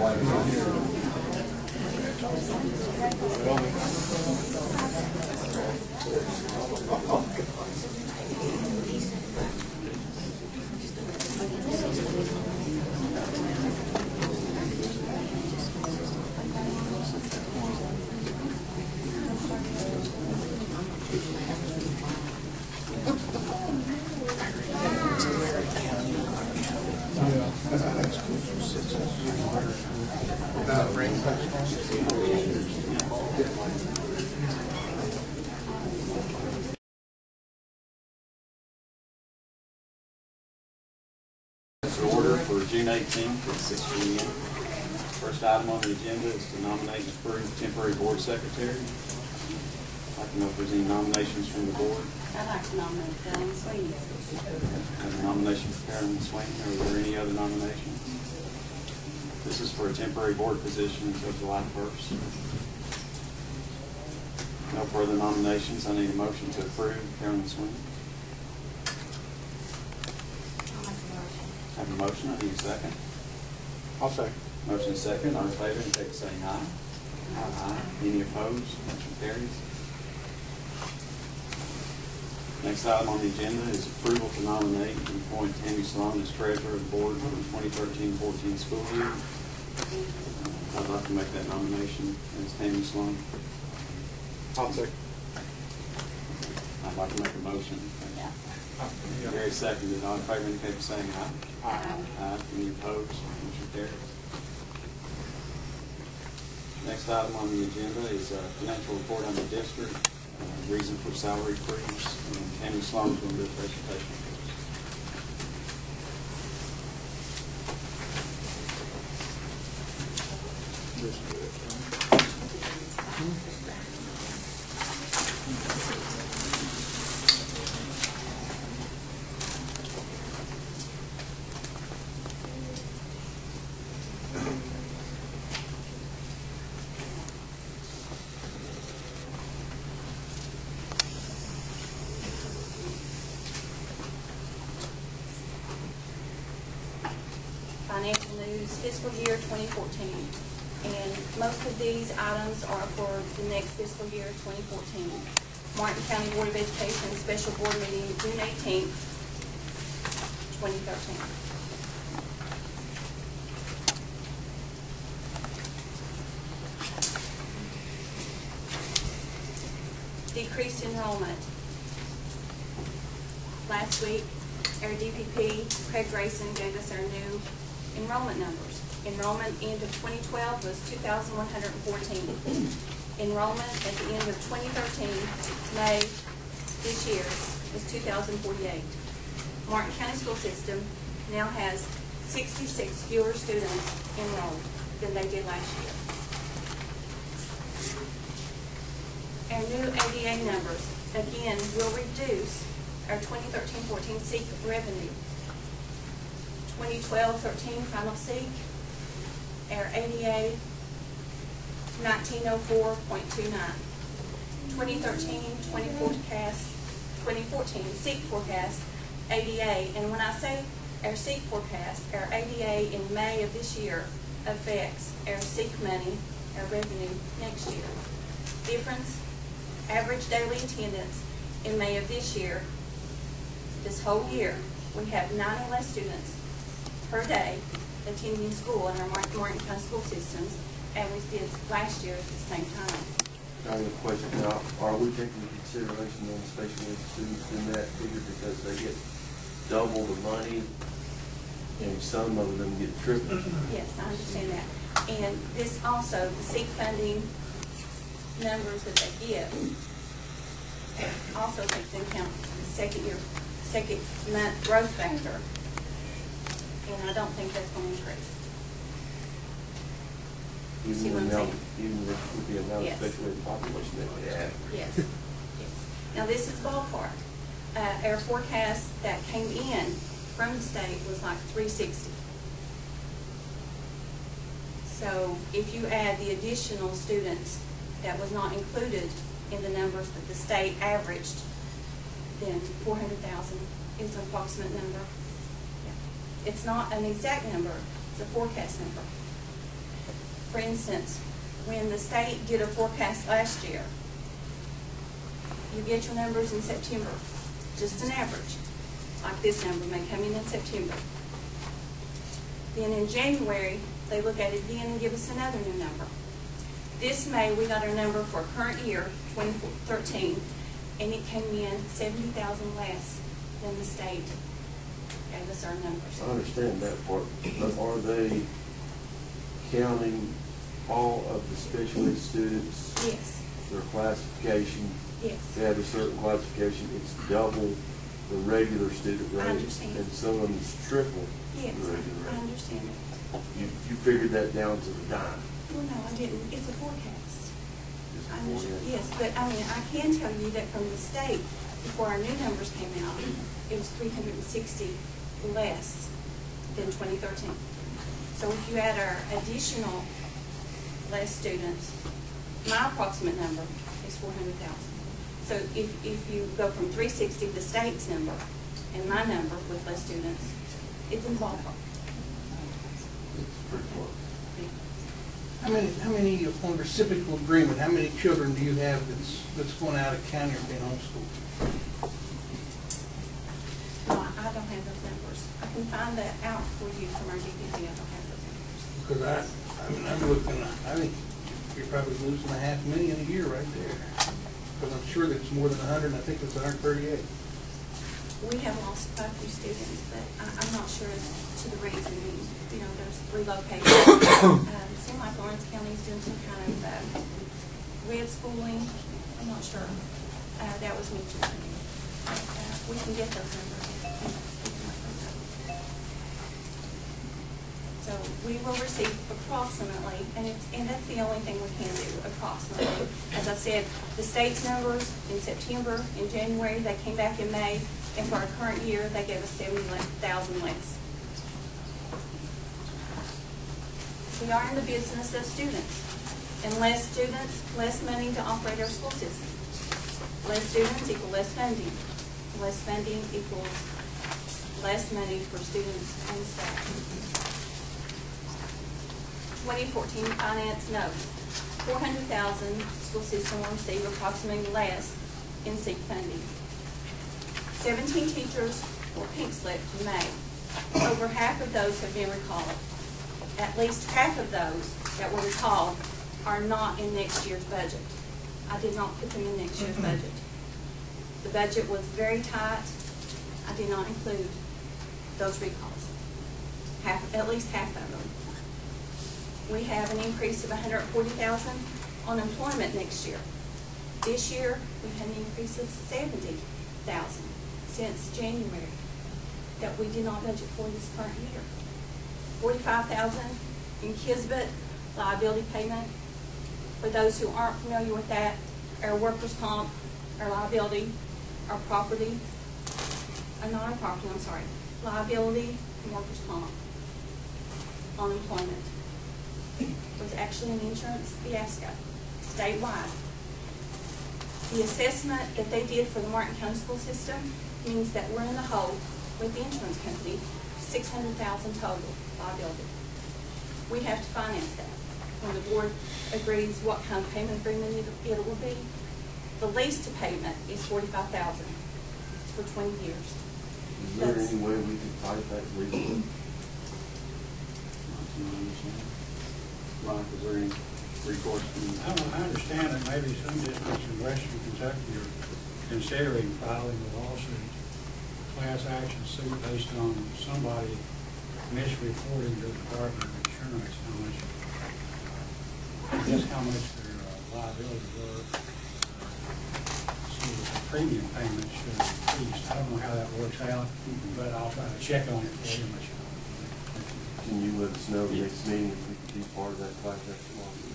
Order for June 18th at 6 p.m. First item on the agenda is to nominate and approve temporary board secretary. I'd like to know if there's any nominations from the board. I'd like to nominate Carolyn Sweeney. A nomination for Carolyn Sweeney. Are there any other nominations? This is for a temporary board position until July 1st. No further nominations. I need a motion to approve Carolyn Sweeney. Have a motion. I need a second. I'll second. Motion is second. All in favor, indicate by saying aye. Aye. Any opposed? Motion carries. Next item on the agenda is approval to nominate and appoint Tammy Sloan as treasurer of the board for the 2013-14 school year. I'd like to make that nomination as Tammy Sloan. I'll second. I'd like to make a motion. Gary seconded. All in favor, indicate by saying aye. Aye. Any opposed? Motion carries. Next item on the agenda is financial report on the district, reason for salary freeze, and Tammy Sloan is going to do a presentation. Financial news, fiscal year 2014. And most of these items are for the next fiscal year 2014. Martin County Board of Education special board meeting June 18th, 2013. Decreased enrollment. Last week, our DPP, Craig Grayson, gave us our new enrollment numbers. Enrollment end of 2012 was 2,114. Enrollment at the end of 2013, May this year, was 2,048. Martin County School System now has 66 fewer students enrolled than they did last year. Our new ADA numbers, again, will reduce our 2013-14 SEEK revenue. 2012-13 final SEEK, our ADA 1904.29. 2013-2014 SEEK forecast ADA, and when I say our SEEK forecast, our ADA in May of this year affects our SEEK money, our revenue next year. Difference, average daily attendance in May of this year, this whole year, we have 90 less students per day attending school in our Martin County school systems, and we did last year at the same time. I have a question now. Are we taking into consideration on special needs students in that figure because they get double the money and some of them get triple? Yes, I understand that. And this also, the SEEK funding numbers that they give also takes into account the second month growth factor. And I don't think that's going to increase. Even with the amount of special ed population that we have. Yes. Yes. Now this is ballpark. Our forecast that came in from the state was like 360. So if you add the additional students that was not included in the numbers that the state averaged, then 400,000 is an approximate number. Yeah. It's not an exact number, it's a forecast number. For instance, when the state did a forecast last year, you get your numbers in September, just an average, like this number may come in September. Then in January, they look at it again and give us another new number. This May, we got our number for current year, 2013, and it came in 70,000 less than the state gave us our numbers. I understand that part, but are they counting all of the special ed students? Yes. Their classification? Yes. They have a certain classification, it's double the regular student rate. I understand. And some of them is triple Yes, the regular I rate. understand it. You figured that down to the dime. Well, no, I didn't. It's a forecast. Just I before understand. that. Yes, but I mean, I can tell you that from the state, before our new numbers came out, it was 360 less than 2013. So if you add our additional less students, my approximate number is 400,000. So if you go from 360, the state's number, and my number with less students, it's in the ballpark. It's pretty close. How many on reciprocal agreement, how many children do you have that's going out of county or being homeschooled? No, I don't have those numbers. I can find that out for you from our DPD. I don't have those numbers. Because I'm looking, I think you're probably losing $500,000 a year right there. Because I'm sure that it's more than 100, and I think it's 138. We have lost quite a few students, but I'm not sure as to the reason. You know, there's relocation. It seems like Lawrence County is doing some kind of re-schooling. I'm not sure. That was mentioned to me. We can get those numbers. So we will receive approximately, and that's the only thing we can do, approximately. As I said, the state's numbers in September, in January, they came back in May, and for our current year, they gave us 70,000 less. We are in the business of students, and less students, less money to operate our school system. Less students equal less funding. Less funding equals less money for students and staff. 2014 finance notes, 400,000 school system will receive approximately less in SEEK funding. 17 teachers were pink slipped in May. Over half of those have been recalled. At least half of those that were recalled are not in next year's budget. I did not put them in next year's budget. The budget was very tight. I did not include those recalls. At least half of them. We have an increase of 140,000 on employment next year. This year, we've had an increase of 70,000 since January that we did not budget for this current year. 45,000 in Kisbet liability payment. For those who aren't familiar with that, our workers' comp, our liability, our property, not our property, I'm sorry, liability and workers' comp on employment was actually an insurance fiasco statewide. The assessment that they did for the Martin County school system means that we're in the hole with the insurance company, $600,000 total liability. We have to finance that. When the board agrees what kind of payment agreement it will be, the lease to payment is $45,000 for 20 years. Is there any way we can fight that legally? Mike, is there any recourse? I understand that maybe some districts in western Kentucky are considering filing a lawsuit, class action suit based on somebody misreporting to the Department of Insurance how much their liability were. So the premium payments should increase. I don't know how that works out, but I'll try to check on it for you. Can you let us know the next meeting if we can be part of that class action lawsuit?